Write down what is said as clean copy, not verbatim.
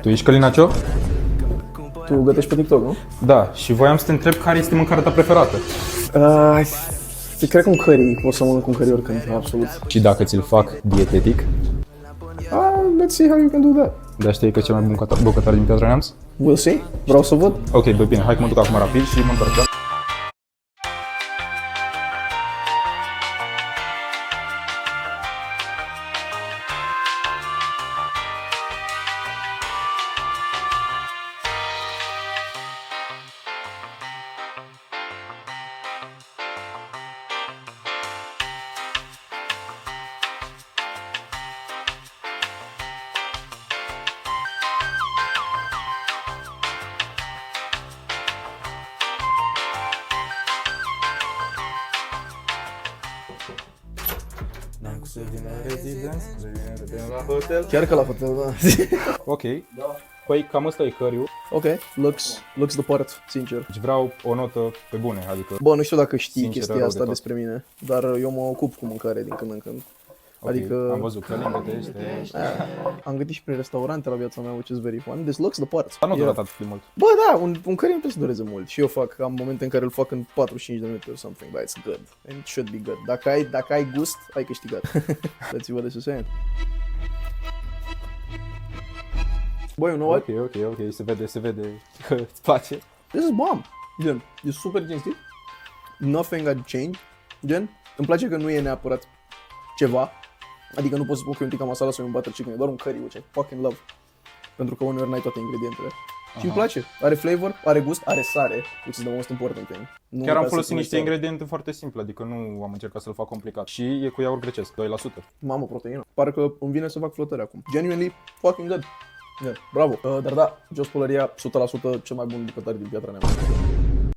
Tu ești Călin Nacio? Tu gătești pe TikTok, nu? Da, și voiam să te întreb care este mâncarea ta preferată. Cred că un curry, pot să mănânc un curry oricând, absolut. Și dacă ți-l fac dietetic, Let's see how you can do that. dar știi că cel mai bun bucătar din Piatra Neamț? We'll see. Vreau să văd. Ok, bă, bine, hai că mă duc acum rapid și mă întorc, da? Chiar că la hotel, da. Ok, păi cam ăsta e curry-ul. Ok, looks the part, sincer. Deci vreau o notă pe bune, adică... Bă, nu știu dacă știi Sincer, chestia rău de asta tot. despre mine, dar eu mă ocup cu mâncare din când în când. Ok, Adică am văzut, Călin gătește... am gătit și prin restaurante la viața mea, which is very fun. This looks the part. Dar nu a Yeah. durat atât de mult. Bă, da, un curry nu trebuie să dureze mult. Și eu am momente în care îl fac în 45 de minute or something, but it's good. And it should be good. Dacă ai gust, ai câștigat. Let's see what this is saying. Băi, you know what? Ok, se vede că îți place. This is bomb. Gen, e super cinstit. Nothing had changed. Gen, îmi place că nu e neapărat ceva. Adică nu pot să spun că e un tikka masala sau un butter chicken, e doar un curry, which I fucking love. Pentru că uneori n-ai toate ingredientele. Și îmi place. Are flavor, are gust, are sare, which is the most important thing. Nu Chiar am uitați să folosit puneți niște sare. ingrediente foarte simple, adică nu am încercat să-l fac complicat. Și e cu iaurt grecesc, 2%. Mamă, proteină. Parcă îmi vine să fac flotări acum. Genuinely fucking good. Yeah, bravo. Dar da, Jos Pălăria, 100% cel mai bun bucătar din Piatra Neamț.